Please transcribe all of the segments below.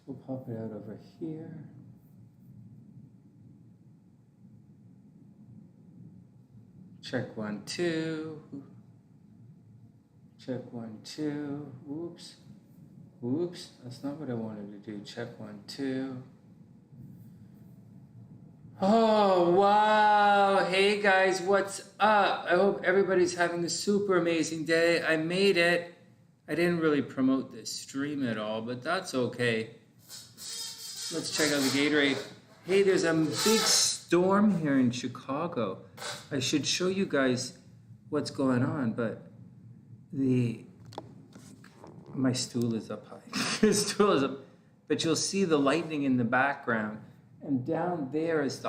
we'll pop it out over here. Check 1, 2. Check 1, 2. Oops. Oops. That's not what I wanted to do. Check 1, 2. Oh, wow. Hey, guys, what's up? I hope everybody's having a super amazing day. I made it. I didn't really promote this stream at all, but that's okay. Let's check out the Gatorade. Hey, there's a big storm here in Chicago. I should show you guys what's going on, but my stool is up high. The stool is up, but you'll see the lightning in the background. And down there is the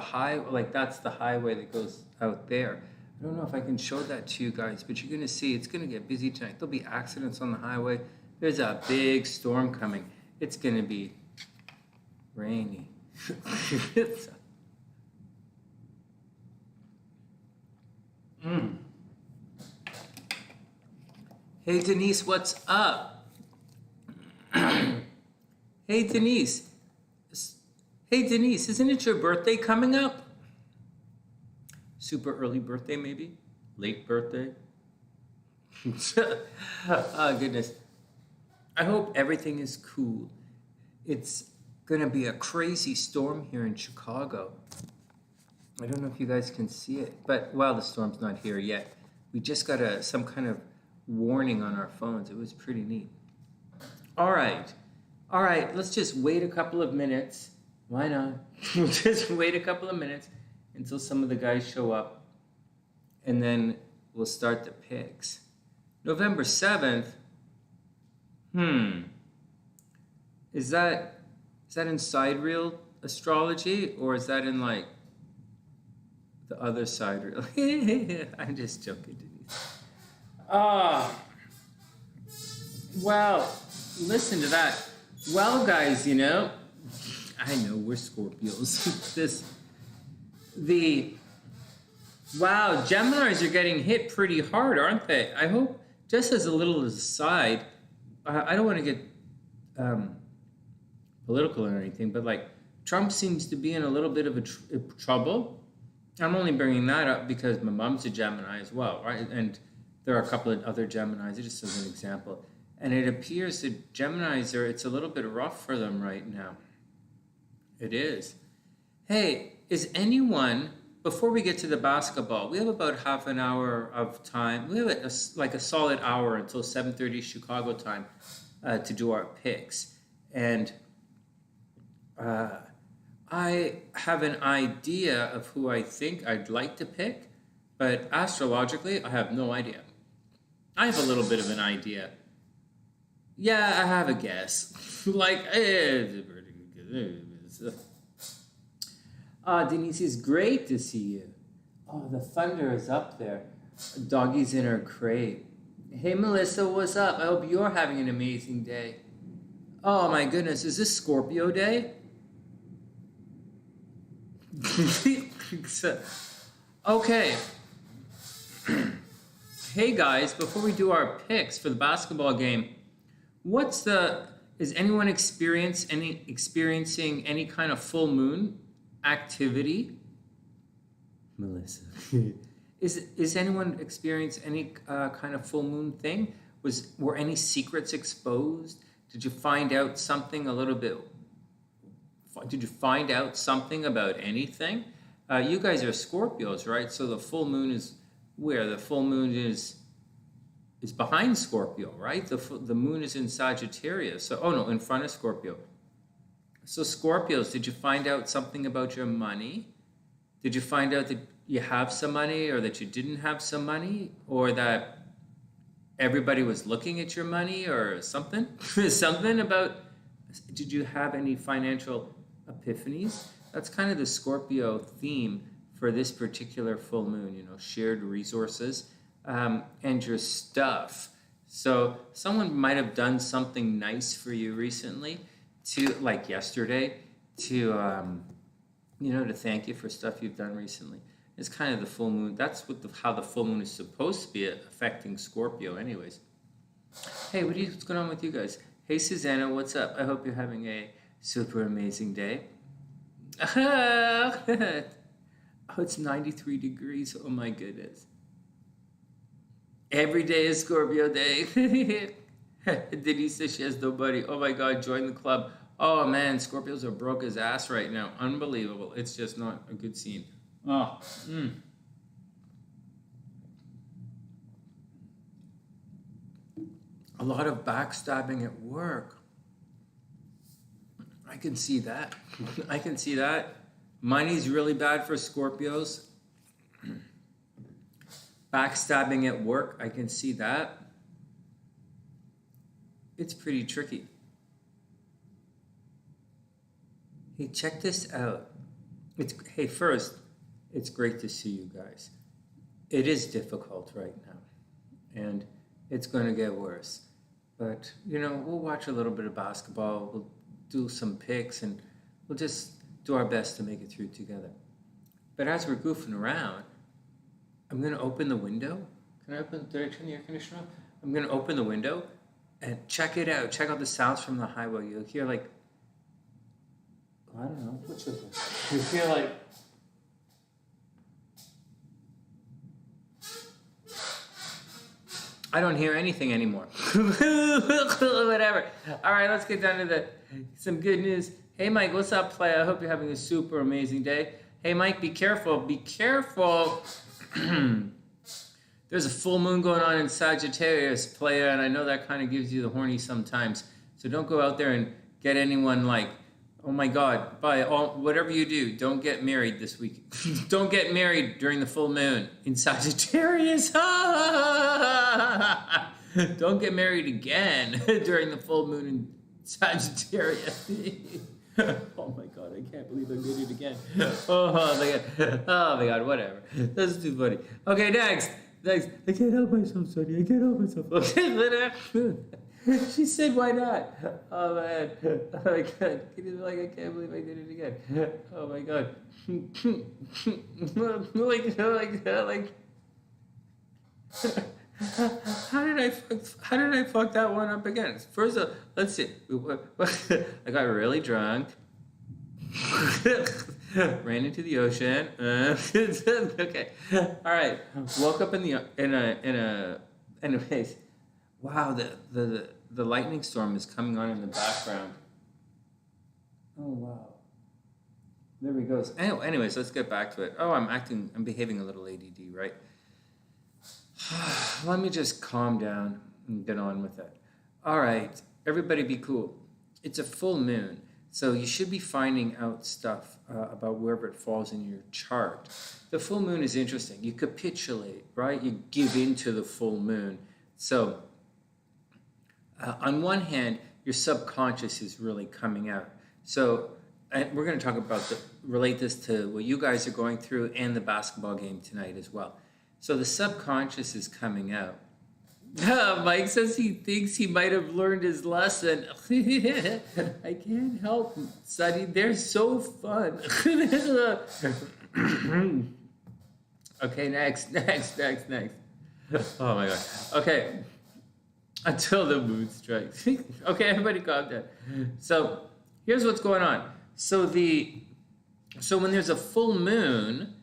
like that's the highway that goes out there. I don't know if I can show that to you guys, but you're gonna see it's gonna get busy tonight. There'll be accidents on the highway. There's a big storm coming. It's gonna be rainy. Hey Denise, what's up? Hey Denise. Hey Denise, isn't it your birthday coming up? Super early birthday maybe? Late birthday? Oh goodness. I hope everything is cool. It's gonna be a crazy storm here in Chicago. I don't know if you guys can see it, but well, the storm's not here yet. We just got some kind of warning on our phones. It was pretty neat. All right, let's just wait a couple of minutes. Why not? We'll just wait a couple of minutes until some of the guys show up, and then we'll start the picks. November 7th. Is that in sidereal astrology, or is that in like the other sidereal? I'm just joking, Denise. Well, listen to that. Well, guys, you know, I know we're Scorpios. Wow, Geminis are getting hit pretty hard, aren't they? I hope, just as a little aside, I don't want to get political or anything, but like Trump seems to be in a little bit of trouble. I'm only bringing that up because my mom's a Gemini as well, right? And there are a couple of other Geminis, just as an example. And it appears that Geminis it's a little bit rough for them right now. It is. Hey, is anyone, before we get to the basketball, we have about half an hour of time. We have like a solid hour until 7:30 Chicago time to do our picks. And I have an idea of who I think I'd like to pick, but astrologically, I have no idea. I have a little bit of an idea. Yeah, I have a guess. Denise, it's great to see you. Oh, the thunder is up there. Doggy's in her crate. Hey, Melissa, what's up? I hope you're having an amazing day. Oh, my goodness. Is this Scorpio day? Okay. Hey, guys, before we do our picks for the basketball game, is anyone experiencing any kind of full moon activity? Melissa. Is anyone experiencing any kind of full moon thing? Were any secrets exposed? Did you find out something Did you find out something about anything? You guys are Scorpios, right? So the full moon is where? The full moon is behind Scorpio, right? The moon is in Sagittarius. So, in front of Scorpio. So Scorpios, did you find out something about your money? Did you find out that you have some money, or that you didn't have some money, or that everybody was looking at your money, or something? Something about, did you have any financial epiphanies? That's kind of the Scorpio theme for this particular full moon, shared resources. And your stuff. So someone might have done something nice for you recently, like yesterday, to thank you for stuff you've done recently. It's kind of the full moon. That's how the full moon is supposed to be affecting Scorpio anyways. Hey, what's going on with you guys? Hey, Susanna, what's up? I hope you're having super amazing day. Oh, it's 93 degrees. Oh my goodness. Every day is Scorpio day. Denise says she has nobody. Oh my God, join the club. Oh man, Scorpios are broke as ass right now. Unbelievable. It's just not a good scene. Oh, A lot of backstabbing at work. I can see that. I can see that. Money's really bad for Scorpios. Backstabbing at work, I can see that. It's pretty tricky. Hey, check this out. Hey, first, it's great to see you guys. It is difficult right now, and it's going to get worse. But, we'll watch a little bit of basketball. We'll do some picks, and we'll just do our best to make it through together. But as we're goofing around, I'm going to open the window. Did I turn the air conditioner on? I'm going to open the window and check it out. Check out the sounds from the highway. You'll hear I don't know. What's this? You hear I don't hear anything anymore. Whatever. All right, let's get down to some good news. Hey, Mike, what's up, Klay? I hope you're having a super amazing day. Hey, Mike, be careful. Be careful. There's a full moon going on in Sagittarius, player, and I know that kind of gives you the horny sometimes. So don't go out there and get anyone oh my God, whatever you do, don't get married this week. Don't get married during the full moon in Sagittarius. Don't get married again during the full moon in Sagittarius. Oh my God, I can't believe I did it again. Oh my God, whatever. That's too funny. Okay, next. I can't help myself, Sonny. I can't help myself. Okay, she said, why not? Oh man. Oh my God. I can't believe I did it again. Oh my God. How did I fuck that one up again? First of all, let's see. I got really drunk. Ran into the ocean. Okay. All right. Woke up in a anyways. Wow, the lightning storm is coming on in the background. Oh wow. There he goes. Anyways, let's get back to it. Oh, I'm behaving a little ADD, right? Let me just calm down and get on with it. All right, everybody be cool. It's a full moon, so you should be finding out stuff about wherever it falls in your chart. The full moon is interesting. You capitulate, right? You give in to the full moon. So on one hand, your subconscious is really coming out. So we're going to talk about relate this to what you guys are going through and the basketball game tonight as well. So the subconscious is coming out. Mike says he thinks he might have learned his lesson. I can't help them, Sonny. They're so fun. Okay, next. Oh my God. Okay. Until the mood strikes. Okay, everybody calm down. So here's what's going on. So when there's a full moon,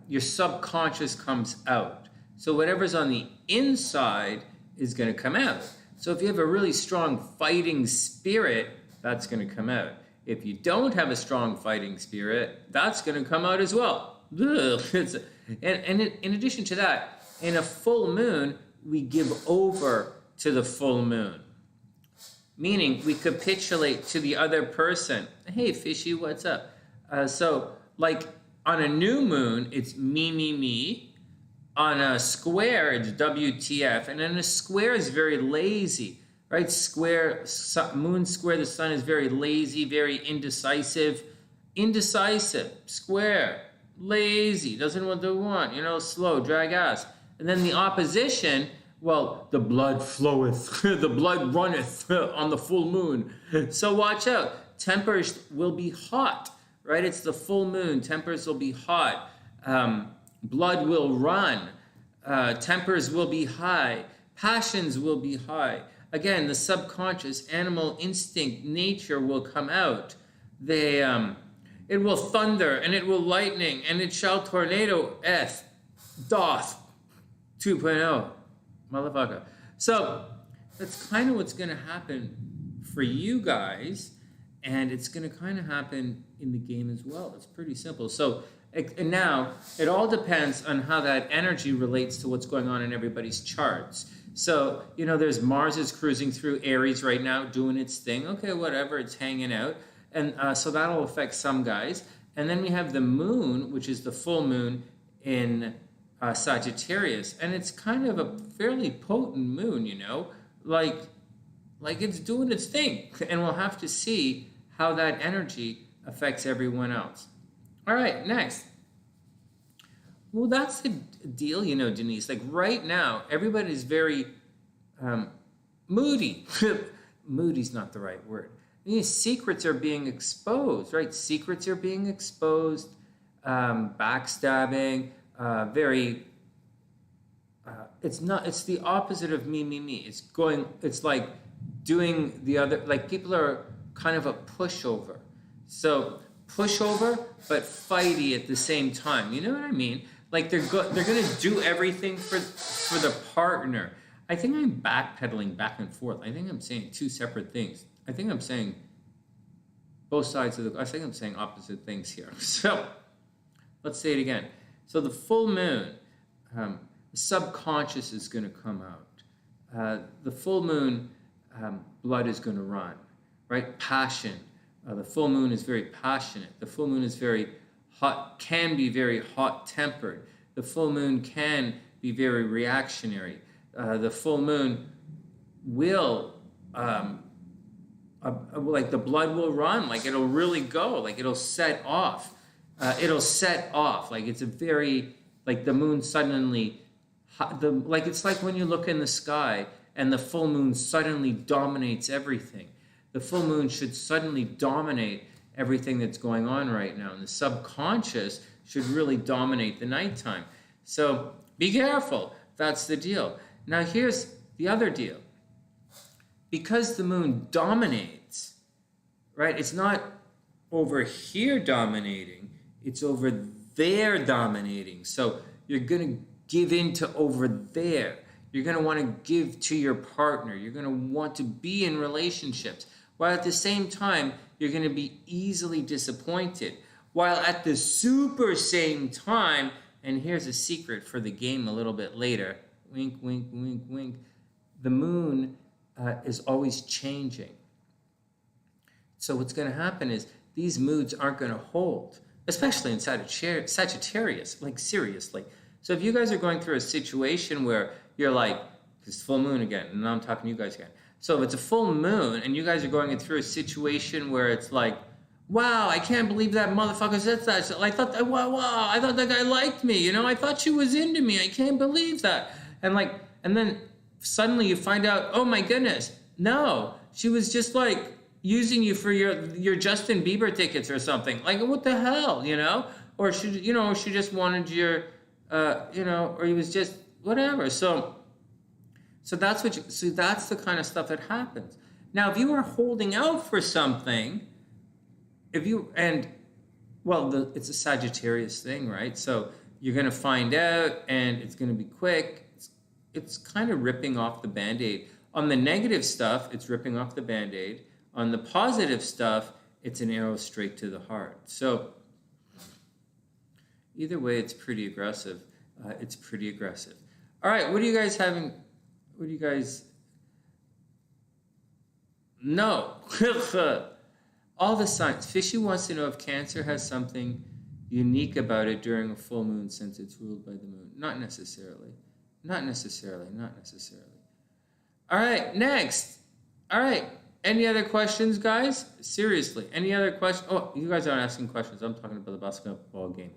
your subconscious comes out. So whatever's on the inside is going to come out. So if you have a really strong fighting spirit, that's going to come out. If you don't have a strong fighting spirit, that's going to come out as well. And in addition to that, in a full moon, we give over to the full moon. Meaning we capitulate to the other person. Hey, fishy, what's up? So on a new moon, it's me. On a square, it's WTF. And then a square is very lazy, right? Moon square, the sun is very lazy, very indecisive. Square, lazy, doesn't know what they want, slow, drag ass. And then the opposition, well, the blood floweth, the blood runneth on the full moon. So watch out. Tempers will be hot, right? It's the full moon. Tempers will be hot. Blood will run. Tempers will be high. Passions will be high. again, the subconscious animal instinct nature will come out. It will thunder and it will lightning and it shall tornado doth 2.0, motherfucker. So that's kind of what's going to happen for you guys, and it's going to kind of happen in the game as well. It's pretty simple. So and now it all depends on how that energy relates to what's going on in everybody's charts. So, there's Mars is cruising through Aries right now, doing its thing. Okay, whatever, it's hanging out. And so that'll affect some guys. And then we have the moon, which is the full moon in Sagittarius. And it's kind of a fairly potent moon, like it's doing its thing. And we'll have to see how that energy affects everyone else. All right, next. Well, that's the deal, Denise. Like right now, everybody's very moody. Moody's not the right word. These secrets are being exposed, right? Secrets are being exposed, backstabbing, it's the opposite of me. It's like doing the other, like people are kind of a pushover. So pushover, but fighty at the same time. You know what I mean? Like they're going to do everything for the partner. I think I'm backpedaling back and forth. I think I'm saying two separate things. I think I'm saying both sides of I think I'm saying opposite things here. So let's say it again. So the full moon, the subconscious is going to come out. The full moon, blood is going to run, right? Passion. The full moon is very passionate. The full moon is very hot, can be very hot-tempered. The full moon can be very reactionary. The full moon will, like the blood will run, like it'll really go, like it'll set off. Like it's a very, like the moon suddenly, like it's like when you look in the sky and the full moon suddenly dominates everything. The full moon should suddenly dominate everything that's going on right now. And the subconscious should really dominate the nighttime. So be careful. That's the deal. Now here's the other deal. Because the moon dominates, right? It's not over here dominating. It's over there dominating. So you're going to give in to over there. You're going to want to give to your partner. You're going to want to be in relationships. While at the same time, you're going to be easily disappointed. While at the super same time, and here's a secret for the game a little bit later, wink, wink, wink, wink, the moon is always changing. So what's going to happen is these moods aren't going to hold, especially in Sagittarius, like seriously. So if you guys are going through a situation where you're like, it's full moon again, and now I'm talking to you guys again. So if it's a full moon and you guys are going through a situation where it's like, wow, I can't believe that motherfucker said that. So I thought that guy liked me, I thought she was into me. I can't believe that. And then suddenly you find out, oh my goodness, no, she was just like using you for your Justin Bieber tickets or something. Like, what the hell, Or she just wanted your, or he was just whatever. So that's that's the kind of stuff that happens. Now, if you are holding out for something, it's a Sagittarius thing, right? So you're going to find out, and it's going to be quick. It's kind of ripping off the Band-Aid. On the negative stuff, it's ripping off the Band-Aid. On the positive stuff, it's an arrow straight to the heart. So either way, it's pretty aggressive. All right, what are you guys having? What do you guys know? All the signs. Fishy wants to know if Cancer has something unique about it during a full moon since it's ruled by the moon. Not necessarily. All right, next. All right, any other questions, guys? Seriously, any other questions? Oh, you guys aren't asking questions. I'm talking about the basketball game.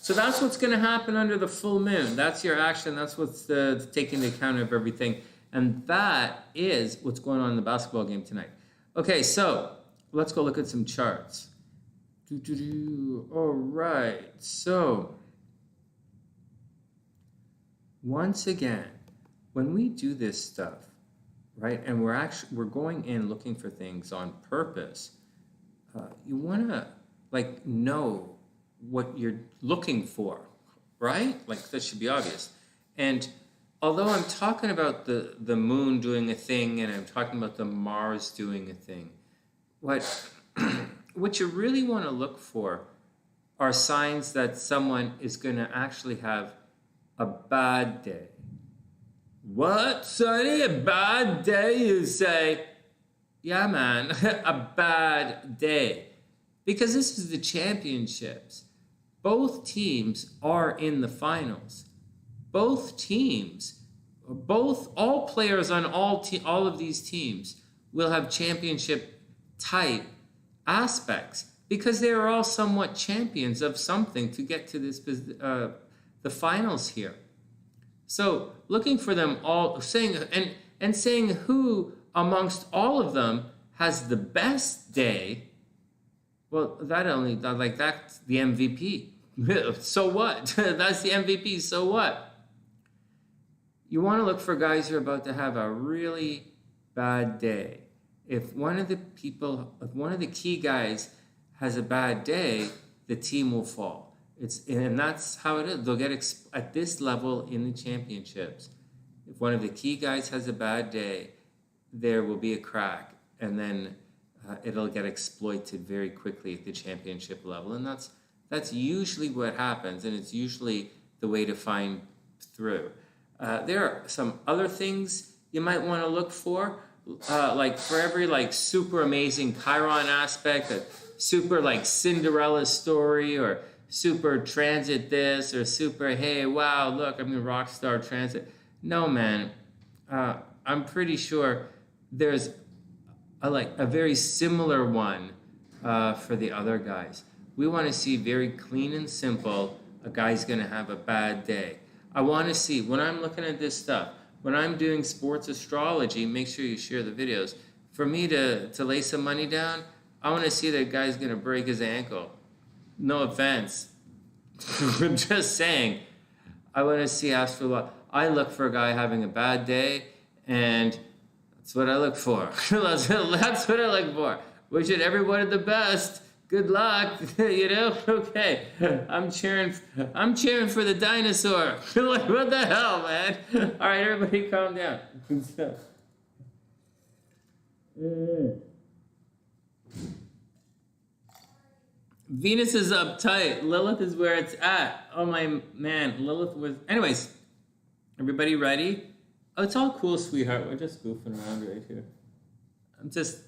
So that's what's going to happen under the full moon. That's your action. That's what's taking into account of everything. And that is what's going on in the basketball game tonight. Okay, so let's go look at some charts. All right. So once again, when we do this stuff, right? And we're going in looking for things on purpose. You want to like know what you're looking for, right? Like that should be obvious. And although I'm talking about the moon doing a thing and I'm talking about the Mars doing a thing, what what you really want to look for are signs that someone is going to actually have a bad day. What, Sonny? A bad day, you say? Yeah, man, a bad day. Because this is the championships. Both teams are in the finals. Both teams, all players on all of these teams will have championship type aspects because they are all somewhat champions of something to get to this the finals here. So looking for them all, saying who amongst all of them has the best day. Well, that's the MVP. So what? That's the MVP. So what? You want to look for guys who are about to have a really bad day. If one of the key guys has a bad day, the team will fall. And that's how it is. They'll get at this level in the championships. If one of the key guys has a bad day, there will be a crack, and then it'll get exploited very quickly at the championship level. And that's usually what happens, and it's usually the way to find through. There are some other things you might want to look for, like for every like super amazing Chiron aspect, a super like Cinderella story, or super transit this, or super, hey, wow, look, I'm in rock star transit. No, man, I'm pretty sure there's a very similar one for the other guys. We want to see very clean and simple, a guy's going to have a bad day. I want to see, when I'm looking at this stuff, when I'm doing sports astrology, make sure you share the videos. For me to lay some money down, I want to see that guy's going to break his ankle. No offense. I'm just saying. I want to see astrology. I look for a guy having a bad day, and that's what I look for. That's what I look for. Wishing everybody the best. Good luck. Okay. I'm cheering for the dinosaur. Like, what the hell, man? All right, everybody calm down. Venus is uptight. Lilith is where it's at. Oh my man, Lilith was. Anyways, everybody ready? Oh, it's all cool, sweetheart. We're just goofing around right here. I'm just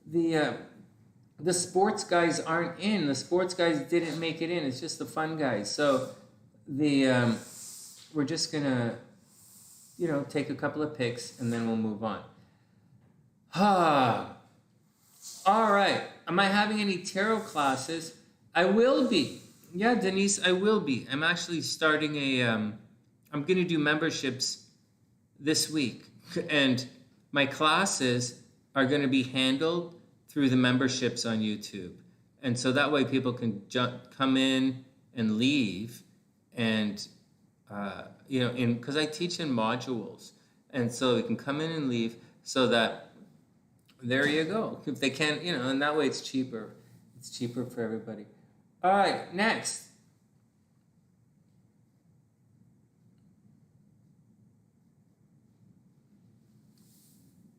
the sports guys aren't in. The sports guys didn't make it in. It's just the fun guys. So we're just gonna take a couple of picks and then we'll move on. All right. Am I having any tarot classes? I will be. Yeah, Denise, I will be. I'm actually starting I'm going to do memberships this week. And my classes are going to be handled through the memberships on YouTube. And so that way people can come in and leave. And, because I teach in modules. And so you can come in and leave so that there you go. If they can't, and that way it's cheaper. It's cheaper for everybody. All right, next.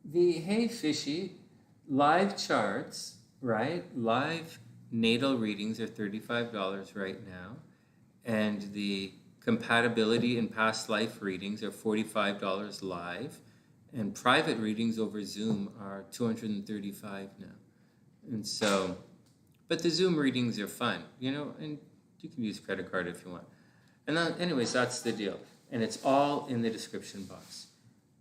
The Hey Fishy live charts, right? Live natal readings are $35 right now. And the compatibility and past life readings are $45 live. And private readings over Zoom are $235 now. And so, but the Zoom readings are fun, and you can use credit card if you want. And anyways, that's the deal. And it's all in the description box.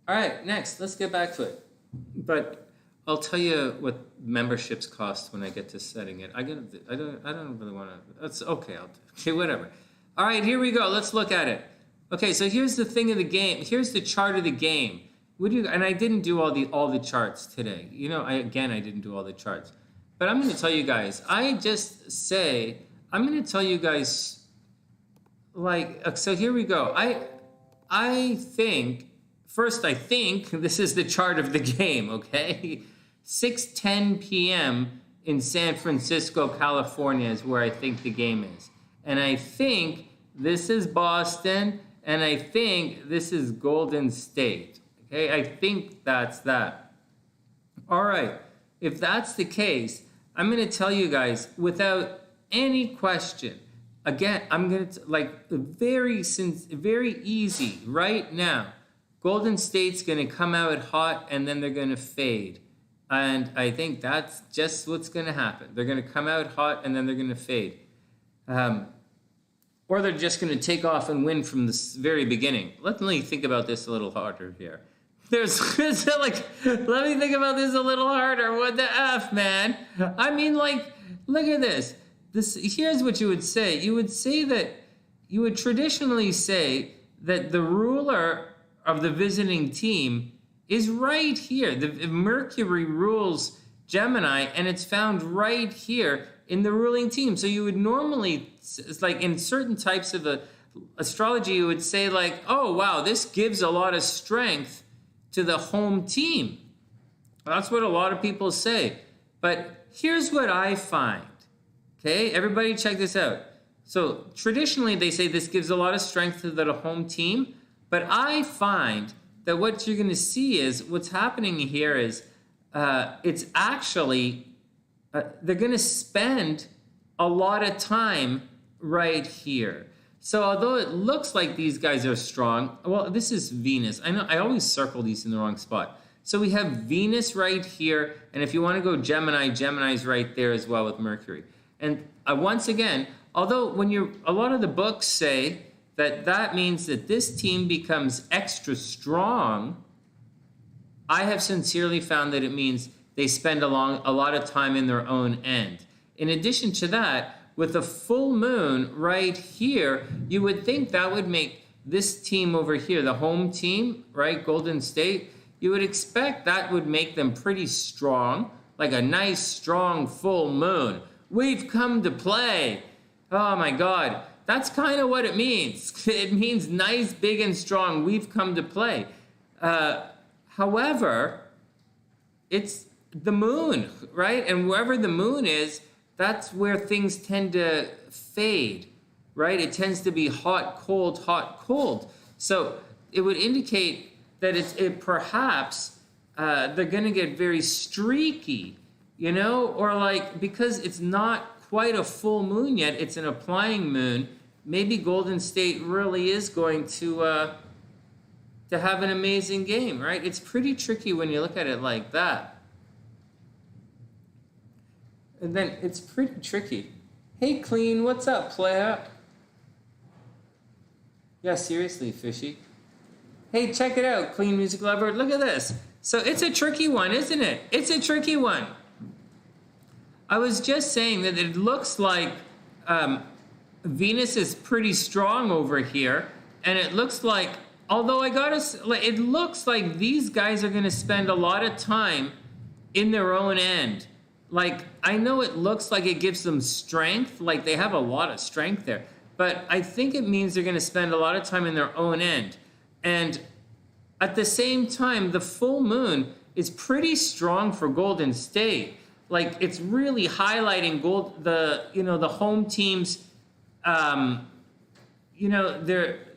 All right, next, let's get back to it. But I'll tell you what memberships cost when I get to setting it. I don't really want to. That's okay. Okay, whatever. All right, here we go. Let's look at it. Okay, so here's the thing of the game. Here's the chart of the game. And I didn't do all the charts today. I didn't do all the charts. But I'm going to tell you guys. I'm going to tell you guys. So here we go. I think first, I think this is the chart of the game, okay? 6:10 p.m. in San Francisco, California is where I think the game is. And I think this is Boston, and I think this is Golden State. Okay, I think that's that. All right, if that's the case, I'm going to tell you guys without any question. Again, I'm going to, very easy right now. Golden State's going to come out hot, and then they're going to fade. And I think that's just what's going to happen. They're going to come out hot, and then they're going to fade. Or they're just going to take off and win from the very beginning. Let me think about this a little harder here. Let me think about this a little harder. What the F, man? I mean, look at this. Here's what you would say. You would traditionally say that the ruler of the visiting team is right here. The Mercury rules Gemini, and it's found right here in the ruling team. So you would normally, it's like in certain types of astrology, you would say oh, wow, this gives a lot of strength to the home team. That's what a lot of people say. But here's what I find. Okay, everybody check this out. So traditionally, they say this gives a lot of strength to the home team. But I find that what you're going to see is what's happening here is it's actually, they're going to spend a lot of time right here. So although it looks like these guys are strong, well, this is Venus. I know I always circle these in the wrong spot. So we have Venus right here. And if you want to go Gemini, Gemini's right there as well with Mercury. And once again, although a lot of the books say that means that this team becomes extra strong, I have sincerely found that it means they spend a lot of time in their own end. In addition to that, with a full moon right here, you would think that would make this team over here, the home team, right, Golden State, you would expect that would make them pretty strong, like a nice, strong, full moon. We've come to play. Oh, my God. That's kind of what it means. It means nice, big, and strong. We've come to play. However, it's the moon, right? And wherever the moon is, that's where things tend to fade, right? It tends to be hot, cold. So it would indicate that perhaps they're going to get very streaky, or because it's not quite a full moon yet, it's an applying moon. Maybe Golden State really is going to have an amazing game, right? It's pretty tricky when you look at it like that. And then it's pretty tricky. Hey, Clean, what's up, player? Yeah, seriously, Fishy. Hey, check it out, Clean Music Lover. Look at this. So it's a tricky one, isn't it? It's a tricky one. I was just saying that it looks like Venus is pretty strong over here, and it looks like, although it looks like these guys are going to spend a lot of time in their own end. I know it looks like it gives them strength, they have a lot of strength there, but I think it means they're going to spend a lot of time in their own end. And at the same time, the full moon is pretty strong for Golden State. It's really highlighting the home team's,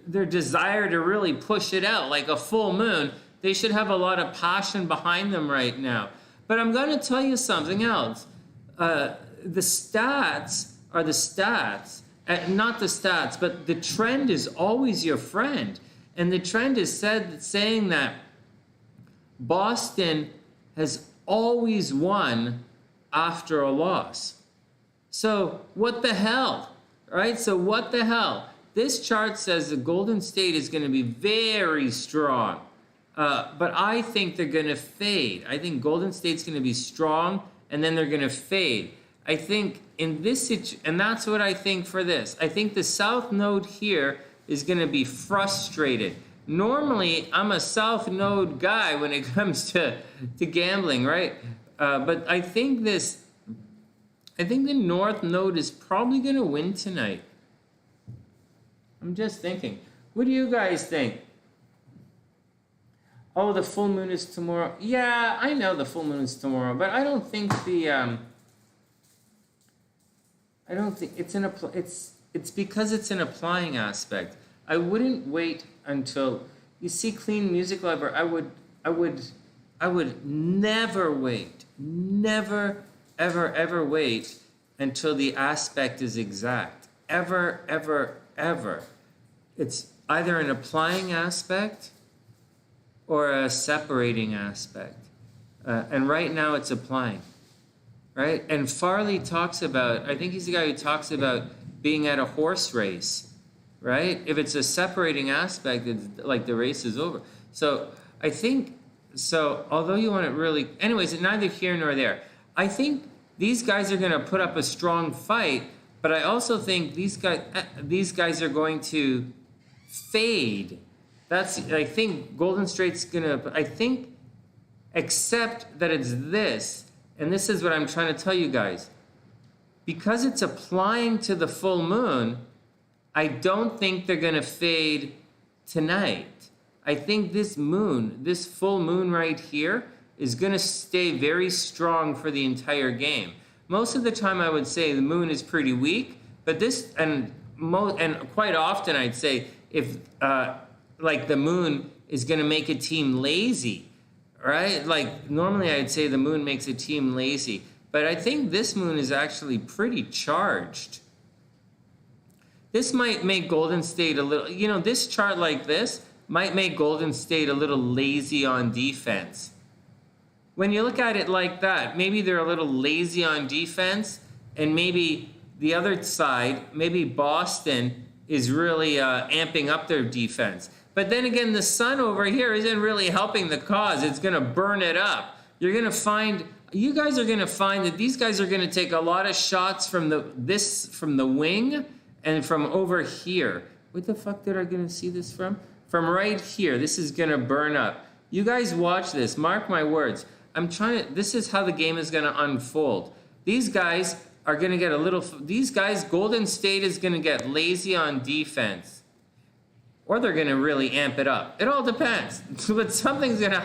their desire to really push it out like a full moon. They should have a lot of passion behind them right now. But I'm going to tell you something else. The stats are the stats. Not the stats, but the trend is always your friend. And the trend is saying that Boston has always won after a loss. So what the hell, right? So what the hell? This chart says the Golden State is going to be very strong. But I think they're going to fade. I think Golden State's going to be strong, and then they're going to fade. I think in this situation, and that's what I think for this. I think the South Node here is going to be frustrated. Normally, I'm a South Node guy when it comes to gambling, right? But I think the North Node is probably going to win tonight. I'm just thinking. What do you guys think? Oh, the full moon is tomorrow. Yeah, I know the full moon is tomorrow, but I don't think I don't think it's it's because it's an applying aspect. I wouldn't wait until you see clean music lover. I would never wait, never, ever wait until the aspect is exact. Ever. It's either an applying aspect or a separating aspect. And right now it's applying, right? And Farley talks about, I think he's the guy who talks about being at a horse race, right? If it's a separating aspect, it's like the race is over. So I think, although you want it really, anyways, neither here nor there. I think these guys are going to put up a strong fight, but I also think these guys are going to fade. I think Golden State's gonna, except that it's this, and this is what I'm trying to tell you guys. Because it's applying to the full moon, I don't think they're gonna fade tonight. I think this full moon right here, is gonna stay very strong for the entire game. Most of the time I would say the moon is pretty weak, but this, and quite often I'd say if, like the moon is going to make a team lazy, right? Like normally I'd say the moon makes a team lazy, but I think this moon is actually pretty charged. This might make Golden State a little, this chart like this might make Golden State a little lazy on defense. When you look at it like that, maybe they're a little lazy on defense, and maybe the other side, maybe Boston is really amping up their defense. But then again, the sun over here isn't really helping the cause. It's going to burn it up. You guys are going to find that these guys are going to take a lot of shots from the wing and from over here. What the fuck did I going to see this from? From right here. This is going to burn up. You guys watch this. Mark my words. This is how the game is going to unfold. These guys are going to get Golden State is going to get lazy on defense. Or they're going to really amp it up. It all depends. But something's going to...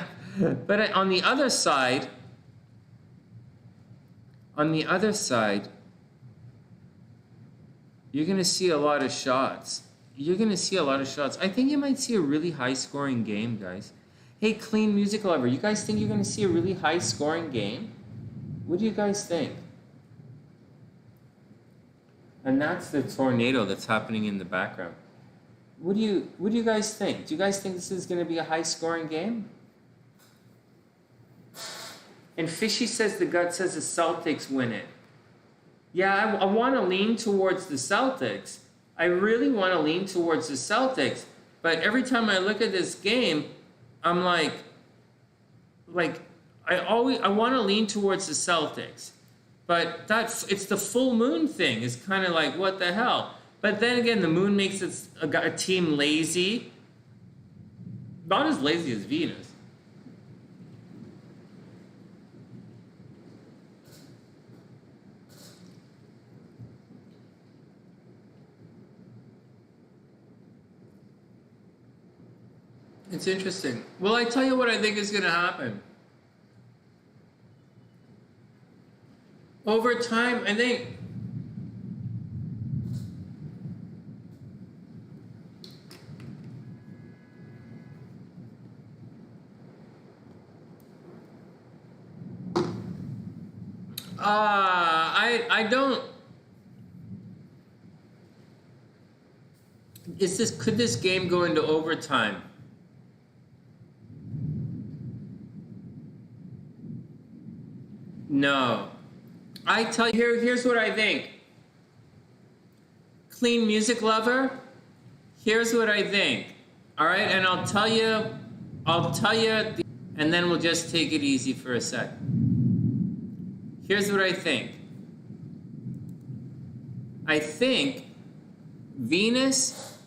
But on the other side, you're going to see a lot of shots. I think you might see a really high-scoring game, guys. Hey, clean music lover, you guys think you're going to see a really high-scoring game? What do you guys think? And that's the tornado that's happening in the background. What do you guys think? Do you guys think this is going to be a high-scoring game? And Fishy says the gut says the Celtics win it. Yeah, I want to lean towards the Celtics. I really want to lean towards the Celtics. But every time I look at this game, I'm like I want to lean towards the Celtics. But it's the full moon thing. It's kind of like, what the hell? But then again, the moon makes a team lazy. Not as lazy as Venus. It's interesting. Well, I tell you what I think is going to happen. Over time, I think... I don't... Could this game go into overtime? No. I tell you, here's what I think. Clean music lover, here's what I think. All right, and I'll tell you, and then we'll just take it easy for a sec. Here's what I think. I think Venus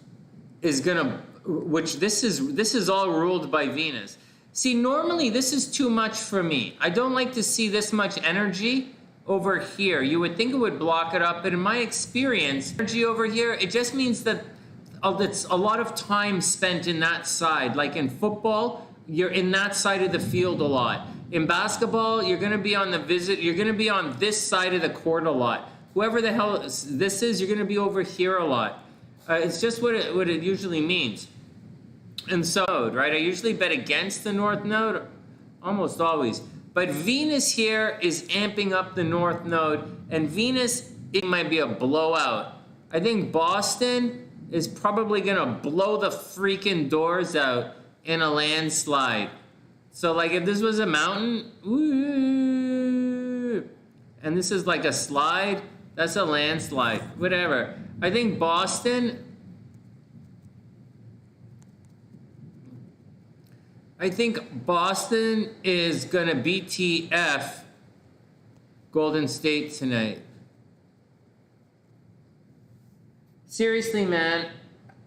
is gonna, this is all ruled by Venus. See, normally this is too much for me. I don't like to see this much energy over here. You would think it would block it up, but in my experience, energy over here, it just means that it's a lot of time spent in that side. Like in football, you're in that side of the field a lot. In basketball, you're going to be on you're going to be on this side of the court a lot. Whoever the hell this is, you're going to be over here a lot. It's just what it usually means. And so, right, I usually bet against the North Node, almost always. But Venus here is amping up the North Node, and Venus, it might be a blowout. I think Boston is probably going to blow the freaking doors out in a landslide. So, like, if this was a mountain, ooh, and this is like a slide, that's a landslide, whatever. I think Boston is going to BTF Golden State tonight. Seriously, man.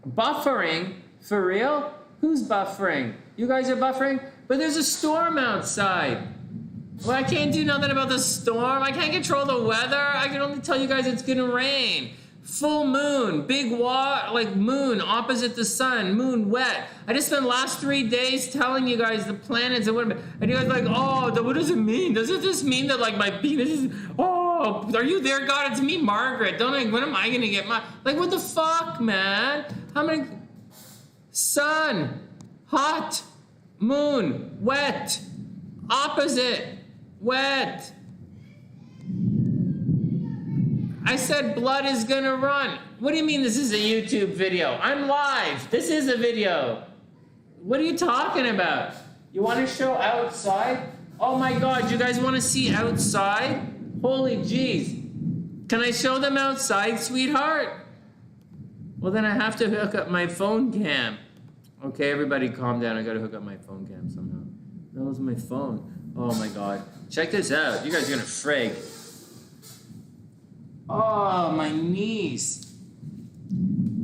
Buffering? For real? Who's buffering? You guys are buffering? But there's a storm outside. Well, I can't do nothing about the storm. I can't control the weather. I can only tell you guys it's going to rain. Full moon, big like moon opposite the sun, moon wet. I just spent the last 3 days telling you guys the planets and what, and you guys are like, oh, what does it mean? Doesn't this mean that like my penis is, oh, are you there, God? It's me, Margaret. When am I gonna get like what the fuck, man? How many, sun, hot, moon, wet, opposite, wet. I said blood is gonna run. What do you mean this is a YouTube video? I'm live. This is a video. What are you talking about? You want to show outside? Oh my God, you guys want to see outside? Holy jeez. Can I show them outside, sweetheart? Well, then I have to hook up my phone cam. Okay, everybody calm down. I gotta hook up my phone cam somehow. That was my phone. Oh my God. Check this out. You guys are gonna frig. Oh, my knees.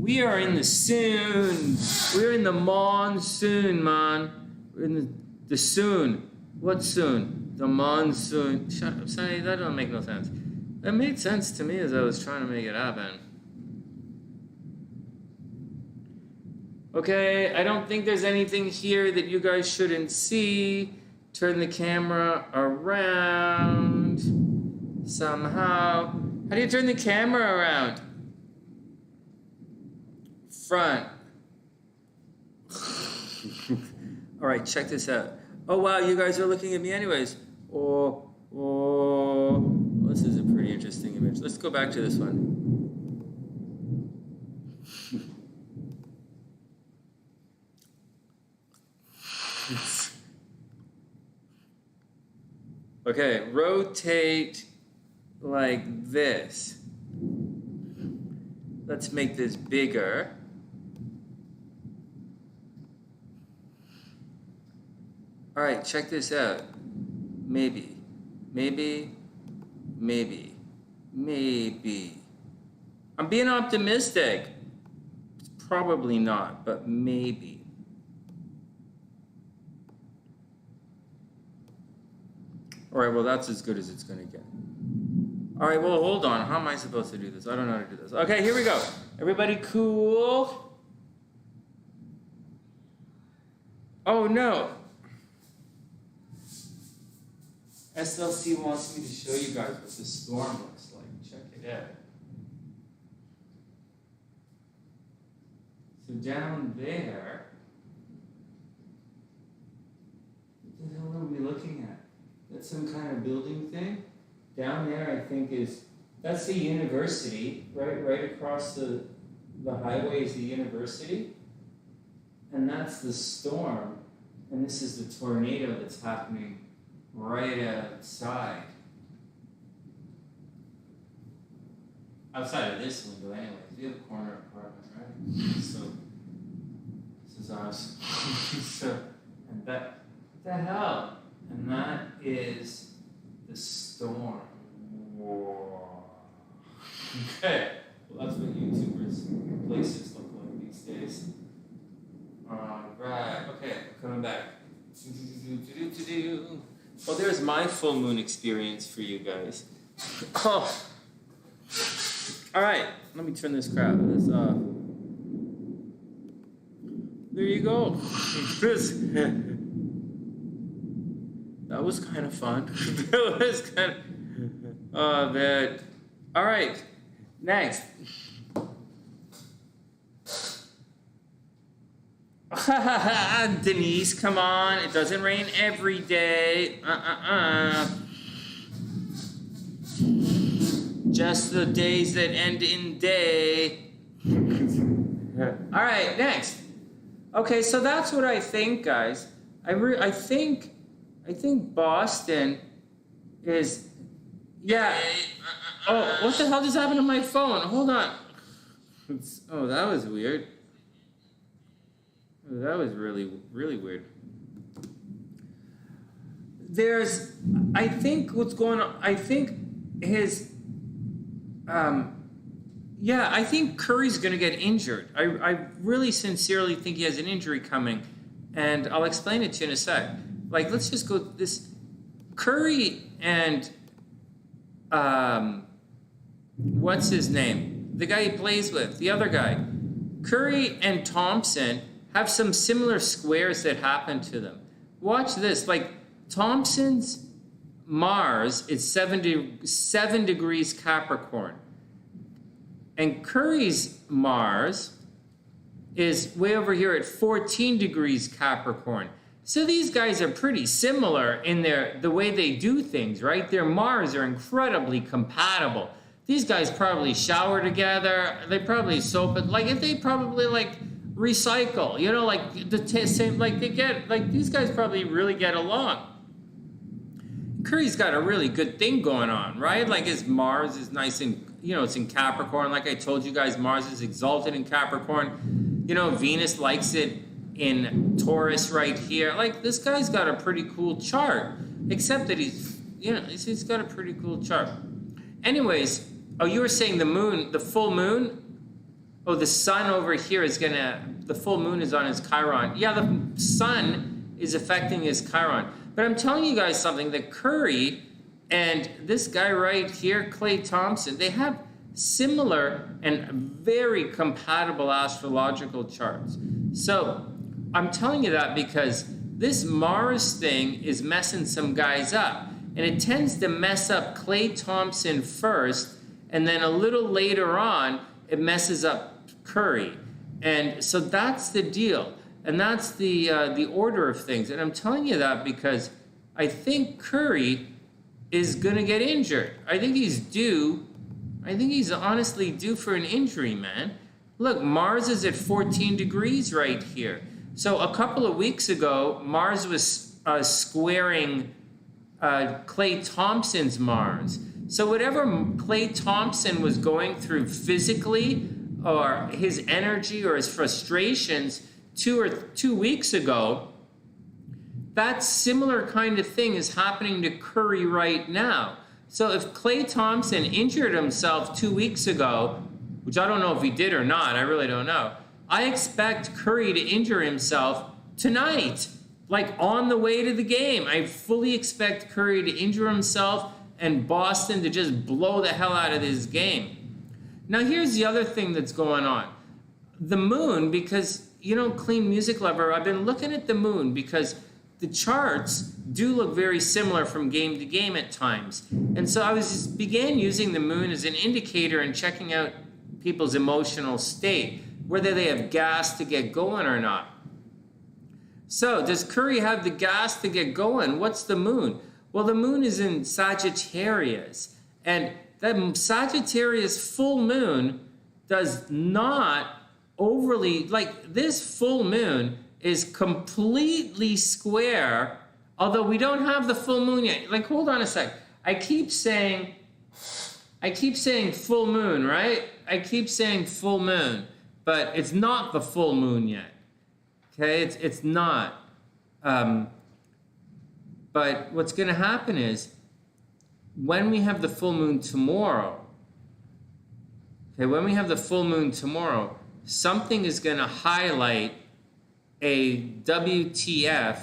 We are in the soon. We're in the monsoon, man. We're in the soon. What soon? The monsoon. Shut up, Sonny. That don't make no sense. That made sense to me as I was trying to make it happen. Okay, I don't think there's anything here that you guys shouldn't see. Turn the camera around somehow. How do you turn the camera around? Front. All right, check this out. Oh, wow, you guys are looking at me anyways. Oh, this is a pretty interesting image. Let's go back to this one. Okay, rotate like this. Let's make this bigger. All right, check this out. Maybe. I'm being optimistic. It's probably not, but maybe. All right, well, that's as good as it's going to get. All right, well, hold on. How am I supposed to do this? I don't know how to do this. Okay, here we go. Everybody cool? Oh, no. SLC wants me to show you guys what the storm looks like. Check it out. So down there, what the hell are we looking at? That's some kind of building thing. Down there, I think that's the university, right across the highway is the university. And that's the storm. And this is the tornado that's happening right outside. Outside of this window anyways. We have a corner apartment, right? So, this is us. And what the hell? And that is the storm. Okay. Well, that's what YouTubers' places look like these days. Alright. Okay, coming back. Well, there's my full moon experience for you guys. Oh. Alright, let me turn this crap. There you go. that was kind of fun. That was kind of... Oh, man. All right. Next. Denise, come on. It doesn't rain every day. Just the days that end in day. All right, next. Okay, so that's what I think, guys. I think Boston is... Yeah. Oh, what the hell just happened to my phone? Hold on. Oh, that was weird. That was really, really weird. I think what's going on, I think his, I think Curry's going to get injured. I really sincerely think he has an injury coming, and I'll explain it to you in a sec. Like, let's just go this, Curry and, what's his name? The guy he plays with, the other guy. Curry and Thompson have some similar squares that happen to them. Watch this. Like, Thompson's Mars is 7 degrees Capricorn. And Curry's Mars is way over here at 14 degrees Capricorn. So these guys are pretty similar in the way they do things, right? Their Mars are incredibly compatible. These guys probably shower together. They probably soap it. Like, if they probably, like, recycle, you know, like same, like they get, like these guys probably really get along. Curry's got a really good thing going on, right? Like his Mars is nice and, you know, it's in Capricorn. Like I told you guys, Mars is exalted in Capricorn. You know, Venus likes it in Taurus right here. Like this guy's got a pretty cool chart, except that he's, you know, he's got a pretty cool chart. Anyways, oh, you were saying the moon, the full moon? Oh, the sun over here is the full moon is on his Chiron. Yeah, the sun is affecting his Chiron. But I'm telling you guys something, that Curry and this guy right here, Klay Thompson, they have similar and very compatible astrological charts. So I'm telling you that because this Mars thing is messing some guys up. And it tends to mess up Klay Thompson first, and then a little later on, it messes up Curry. And so that's the deal. And that's the order of things. And I'm telling you that because I think Curry is going to get injured. I think he's due. I think he's honestly due for an injury, man. Look, Mars is at 14 degrees right here. So a couple of weeks ago, Mars was squaring Klay Thompson's Mars. So whatever Klay Thompson was going through physically, or his energy or his frustrations 2 weeks ago, that similar kind of thing is happening to Curry right now. So if Klay Thompson injured himself 2 weeks ago, which I don't know if he did or not, I really don't know, I expect Curry to injure himself tonight, like on the way to the game. I fully expect Curry to injure himself and Boston to just blow the hell out of this game. Now, here's the other thing that's going on. The moon, because, you know, Clean Music Lover, I've been looking at the moon because the charts do look very similar from game to game at times. And so I began using the moon as an indicator and checking out people's emotional state, whether they have gas to get going or not. So, does Curry have the gas to get going? What's the moon? Well, the moon is in Sagittarius, and that Sagittarius full moon does not overly, like this full moon is completely square, although we don't have the full moon yet. Like, hold on a sec. I keep saying full moon, right? I keep saying full moon, but it's not the full moon yet. Okay, it's not. But what's going to happen is, when we have the full moon tomorrow, something is going to highlight a WTF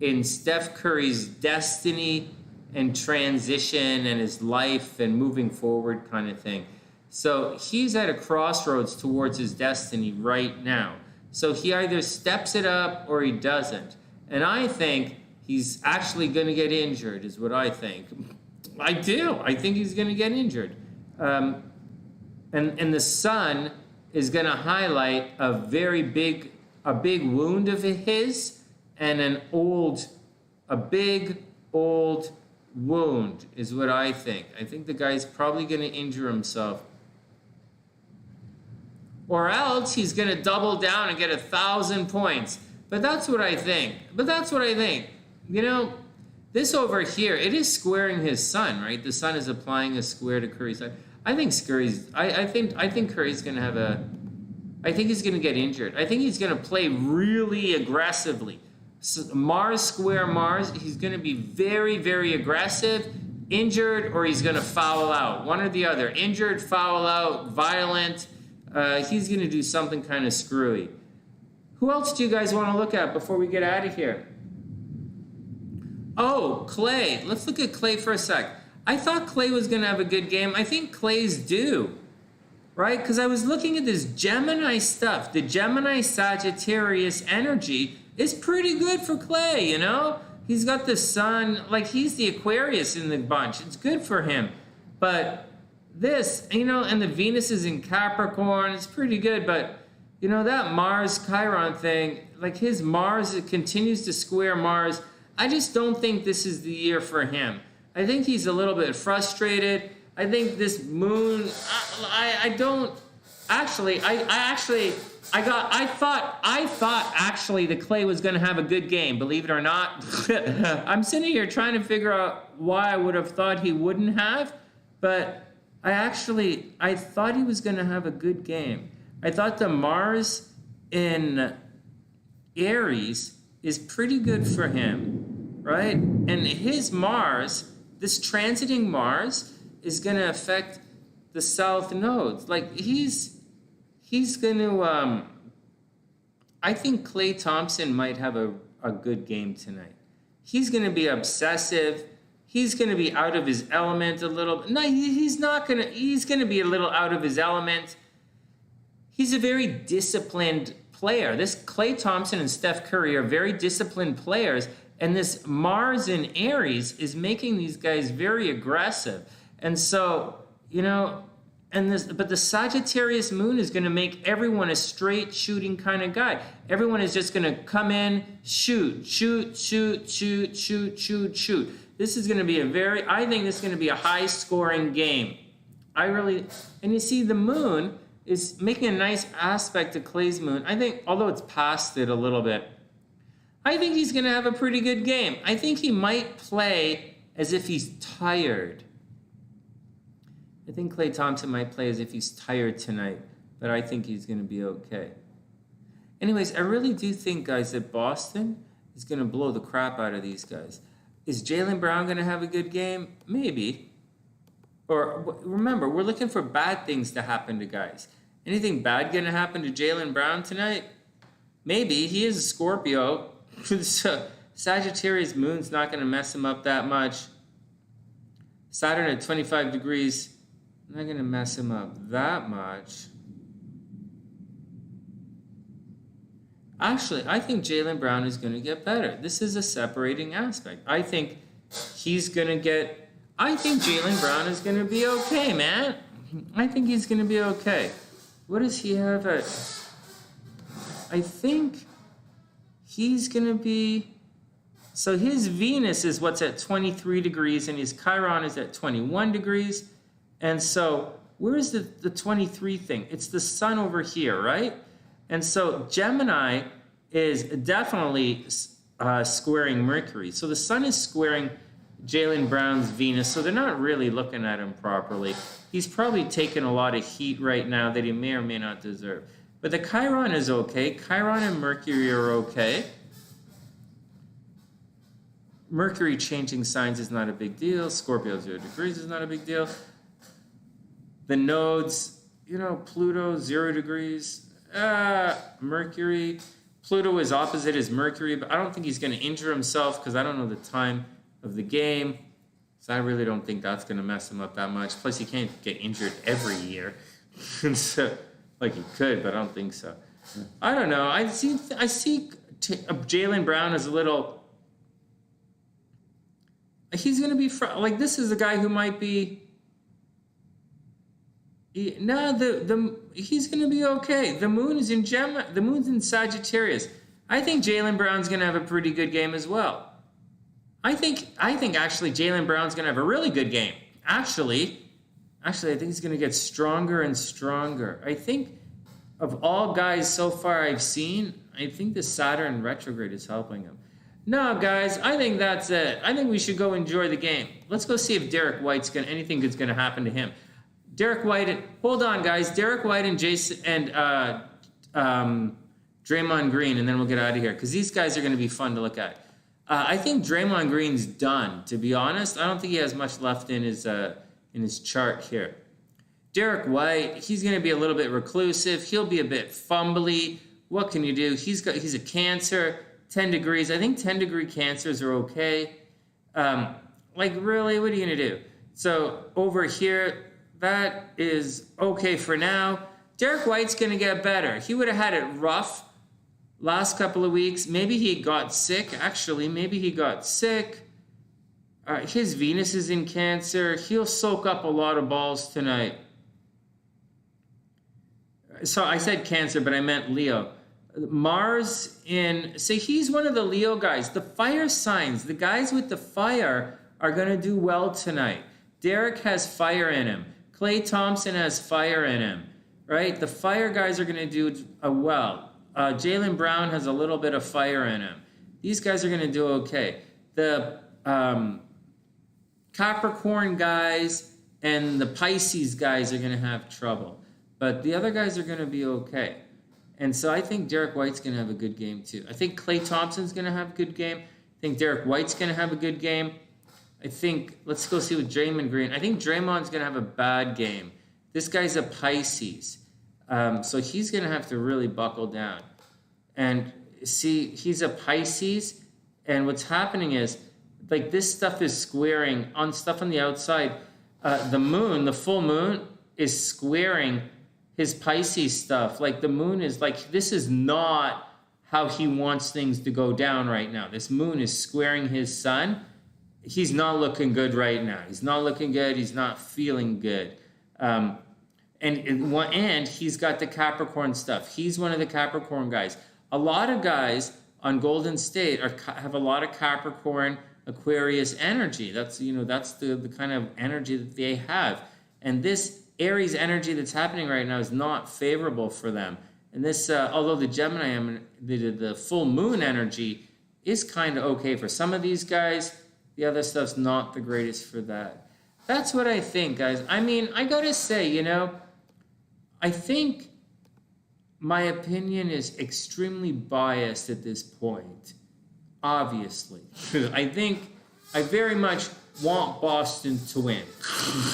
in Steph Curry's destiny and transition and his life and moving forward kind of thing. So he's at a crossroads towards his destiny right now. So he either steps it up or he doesn't. And I think he's actually going to get injured, is what I think. I do. I think he's going to get injured. And the sun is going to highlight a big wound of his and a big old wound is what I think. I think the guy's probably going to injure himself. Or else he's going to double down and get 1,000 points. But that's what I think. You know, this over here, it is squaring his sun, right? The sun is applying a square to Curry's side. I think Curry's going to have I think he's going to get injured. I think he's going to play really aggressively. So Mars square Mars, he's going to be very, very aggressive, injured, or he's going to foul out. One or the other. Injured, foul out, violent. He's going to do something kind of screwy. Who else do you guys want to look at before we get out of here? Oh, Klay. Let's look at Klay for a sec. I thought Klay was going to have a good game. I think Klay's due, right? Because I was looking at this Gemini stuff. The Gemini Sagittarius energy is pretty good for Klay, you know? He's got the sun, like he's the Aquarius in the bunch. It's good for him. But this, you know, and the Venus is in Capricorn. It's pretty good, but you know, that Mars Chiron thing, like his Mars, it continues to square Mars. I just don't think this is the year for him. I think he's a little bit frustrated. I think this moon, I thought actually the Klay was going to have a good game, believe it or not. I'm sitting here trying to figure out why I would have thought he wouldn't have, but I thought he was going to have a good game. I thought the Mars in Aries is pretty good for him, right? And his Mars, this transiting Mars, is going to affect the south nodes. Like he's going to, I think Klay Thompson might have a good game tonight. He's going to be obsessive. He's going to be out of his element a little. No, he's not going to, he's going to be a little out of his element. He's a very disciplined player. This Klay Thompson and Steph Curry are very disciplined players, and this Mars in Aries is making these guys very aggressive. And so, you know, but the Sagittarius moon is going to make everyone a straight shooting kind of guy. Everyone is just going to come in, shoot. This is going to be I think this is going to be a high scoring game. And you see the moon is making a nice aspect to Klay's moon. I think, although it's past it a little bit, I think he's going to have a pretty good game. I think he might play as if he's tired. I think Klay Thompson might play as if he's tired tonight, but I think he's going to be okay. Anyways, I really do think, guys, that Boston is going to blow the crap out of these guys. Is Jaylen Brown going to have a good game? Maybe. Or remember, we're looking for bad things to happen to guys. Anything bad going to happen to Jaylen Brown tonight? Maybe. He is a Scorpio. So Sagittarius moon's not going to mess him up that much. Saturn at 25 degrees, not going to mess him up that much. Actually, I think Jaylen Brown is going to get better. This is a separating aspect. I think Jaylen Brown is going to be okay, man. I think he's going to be okay. What does he have at? I think he's going to be... So his Venus is what's at 23 degrees, and his Chiron is at 21 degrees. And so where is the 23 thing? It's the sun over here, right? And so Gemini is definitely squaring Mercury. So the sun is squaring Jaylen Brown's Venus, so they're not really looking at him properly. He's probably taking a lot of heat right now that he may or may not deserve. But the Chiron is okay. Chiron and Mercury are okay. Mercury changing signs is not a big deal. Scorpio 0 degrees is not a big deal. The nodes, Pluto 0 degrees. Mercury. Pluto is opposite as Mercury, but I don't think he's going to injure himself because I don't know the time of the game. So I really don't think that's going to mess him up that much. Plus, he can't get injured every year. So, like he could, but I don't think so. I don't know. I see Jaylen Brown as a little He's going to be like, this is a guy who might be. No, he's going to be okay. The moon is in Gemini. The moon's in Sagittarius. I think Jaylen Brown's going to have a pretty good game as well. I think actually Jaylen Brown's going to have a really good game. Actually, I think he's going to get stronger and stronger. I think of all guys so far I've seen, I think the Saturn retrograde is helping him. No, guys, I think that's it. I think we should go enjoy the game. Let's go see if Derrick White's anything good's going to happen to him. Derrick White, hold on, guys. Derrick White and Jayson and Draymond Green, and then we'll get out of here because these guys are going to be fun to look at. I think Draymond Green's done. To be honest, I don't think he has much left in his chart here. Derrick White, he's going to be a little bit reclusive. He'll be a bit fumbly. What can you do? He's a Cancer, 10 degrees. I think 10-degree Cancers are okay. Like, really, what are you going to do? So over here, that is okay for now. Derrick White's going to get better. He would have had it rough last couple of weeks. Maybe he got sick. Actually, maybe he got sick. His Venus is in Cancer. He'll soak up a lot of balls tonight. So I said Cancer, but I meant Leo. Mars in... See, he's one of the Leo guys. The fire signs, the guys with the fire are going to do well tonight. Derrick has fire in him. Klay Thompson has fire in him, right? The fire guys are going to do well. Jaylen Brown has a little bit of fire in him. These guys are going to do okay. The Capricorn guys and the Pisces guys are going to have trouble. But the other guys are going to be okay. And so I think Derrick White's going to have a good game too. I think Klay Thompson's going to have a good game. I think Derrick White's going to have a good game. I think, let's go see with Draymond Green. I think Draymond's going to have a bad game. This guy's a Pisces. So he's going to have to really buckle down. And see, he's a Pisces. And what's happening is, like, this stuff is squaring on stuff on the outside. The moon, the full moon, is squaring his Pisces stuff. Like, the moon is like, this is not how he wants things to go down right now. This moon is squaring his sun. He's not looking good right now. He's not looking good. He's not feeling good. And he's got the Capricorn stuff. He's one of the Capricorn guys. A lot of guys on Golden State have a lot of Capricorn, Aquarius energy. That's the kind of energy that they have. And this Aries energy that's happening right now is not favorable for them. And this, although the Gemini, the full moon energy is kind of okay for some of these guys, the other stuff's not the greatest for that. That's what I think, guys. I mean, I gotta say, I think my opinion is extremely biased at this point, obviously. I think I very much want Boston to win.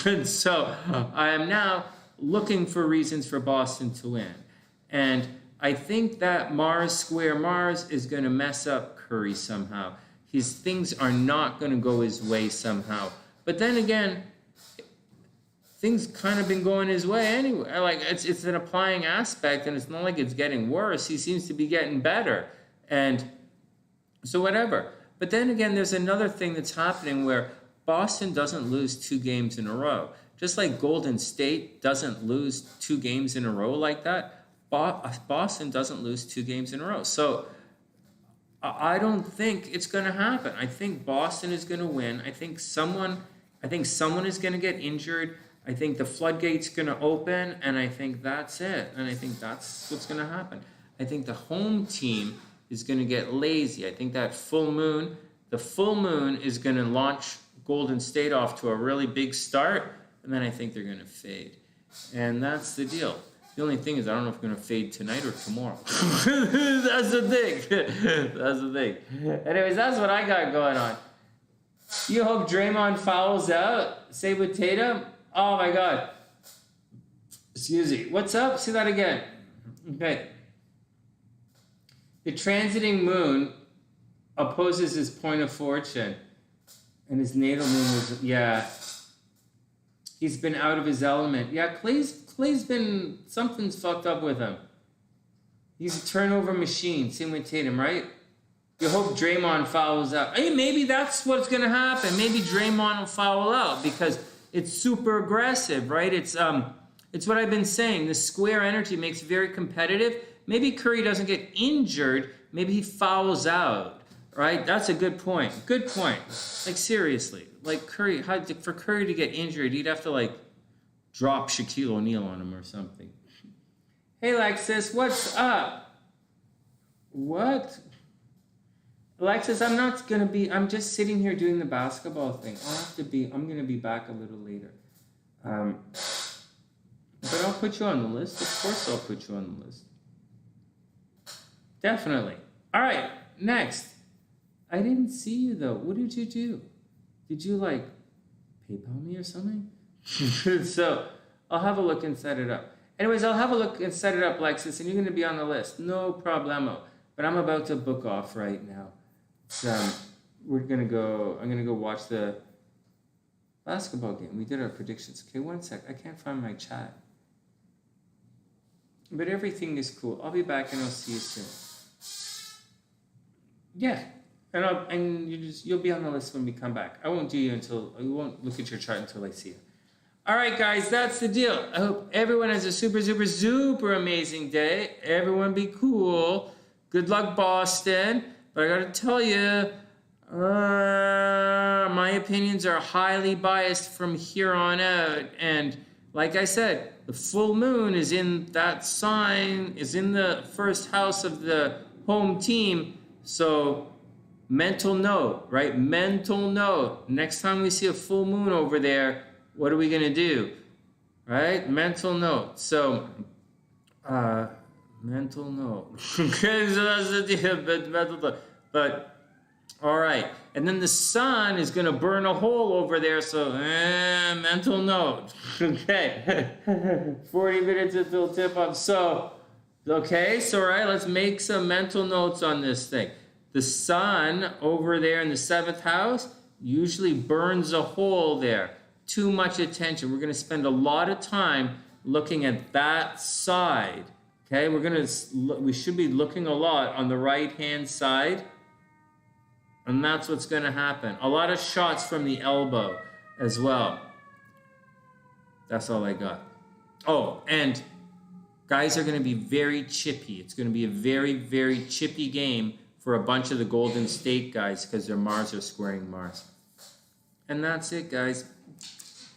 And so I am now looking for reasons for Boston to win. And I think that Mars square Mars is going to mess up Curry somehow. His things are not going to go his way somehow. But then again, things kind of been going his way anyway. Like, it's an applying aspect, and it's not like it's getting worse. He seems to be getting better. And so whatever. But then again, there's another thing that's happening where Boston doesn't lose 2 games in a row. Just like Golden State doesn't lose 2 games in a row like that, Boston doesn't lose 2 games in a row. So I don't think it's going to happen. I think Boston is going to win. I think someone is going to get injured. I think the floodgate's going to open, and I think that's it. And I think that's what's going to happen. I think the home team is going to get lazy. I think that the full moon is going to launch Golden State off to a really big start, and then I think they're going to fade. And that's the deal. The only thing is, I don't know if we're going to fade tonight or tomorrow. That's the thing. That's the thing. Anyways, that's what I got going on. You hope Draymond fouls out? Same with Tatum? Oh, my God. Excuse me. What's up? Say that again. Okay. The transiting moon opposes his point of fortune. And his natal moon was, he's been out of his element. Yeah, Klay's been, something's fucked up with him. He's a turnover machine. Same with Tatum, right? You hope Draymond fouls out. Hey, maybe that's what's going to happen. Maybe Draymond will foul out because it's super aggressive, right? It's what I've been saying. The square energy makes it very competitive. Maybe Curry doesn't get injured. Maybe he fouls out, right? That's a good point. Good point. Like, seriously. Like, Curry, for Curry to get injured, he'd have to, like, drop Shaquille O'Neal on him or something. Hey, Alexis, what's up? What? Alexis, I'm just sitting here doing the basketball thing. I'm going to be back a little later. But I'll put you on the list. Of course I'll put you on the list. Definitely. All right, next. I didn't see you, though. What did you do? Did you, like, PayPal me or something? So, I'll have a look and set it up. Anyways, I'll have a look and set it up, Lexus, and you're going to be on the list. No problemo. But I'm about to book off right now. So, I'm going to go watch the basketball game. We did our predictions. Okay, one sec. I can't find my chat. But everything is cool. I'll be back and I'll see you soon. Yeah. And you'll be on the list when we come back. I won't look at your chart until I see you. All right, guys, that's the deal. I hope everyone has a super, super, super amazing day. Everyone be cool. Good luck, Boston. But I got to tell you, my opinions are highly biased from here on out. And like I said, the full moon is in that sign, is in the first house of the home team. So mental note, right? Mental note. Next time we see a full moon over there, what are we going to do? Right? Mental note. So, mental note. Okay, so that's the deal, but mental note. But, all right. And then the sun is going to burn a hole over there, so, mental note. Okay. 40 minutes until tip-off. So, okay, so, all right, let's make some mental notes on this thing. The sun over there in the 7th house usually burns a hole there. Too much attention. We're going to spend a lot of time looking at that side. Okay, we should be looking a lot on the right-hand side. And that's what's going to happen. A lot of shots from the elbow as well. That's all I got. Oh, and guys are going to be very chippy. It's going to be a very, very chippy game for a bunch of the Golden State guys because their Mars are squaring Mars. And that's it, guys.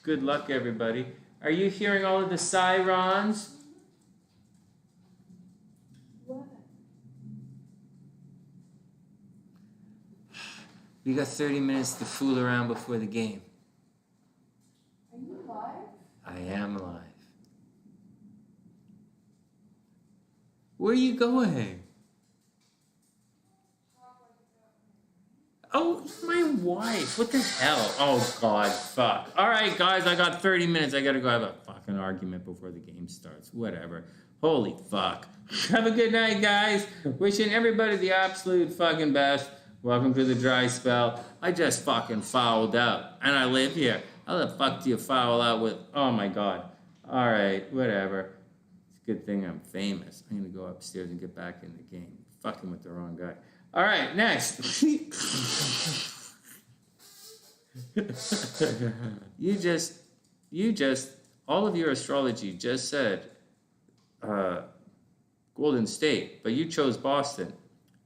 Good luck, everybody. Are you hearing all of the sirens? What? We got 30 minutes to fool around before the game. Are you live? I am live. Where are you going? Oh, my wife. What the hell? Oh, God, fuck. All right, guys, I got 30 minutes. I got to go have a fucking argument before the game starts. Whatever. Holy fuck. Have a good night, guys. Wishing everybody the absolute fucking best. Welcome to the dry spell. I just fucking fouled out. And I live here. How the fuck do you foul out with... Oh, my God. All right, whatever. It's a good thing I'm famous. I'm going to go upstairs and get back in the game. Fucking with the wrong guy. All right, next. you just, all of your astrology just said Golden State, but you chose Boston.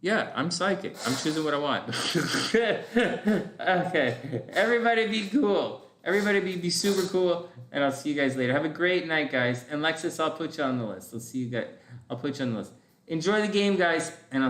Yeah, I'm psychic. I'm choosing what I want. Okay, everybody be cool. Everybody be super cool, and I'll see you guys later. Have a great night, guys. And Lexus, I'll put you on the list. I'll see you guys. I'll put you on the list. Enjoy the game, guys, and I'll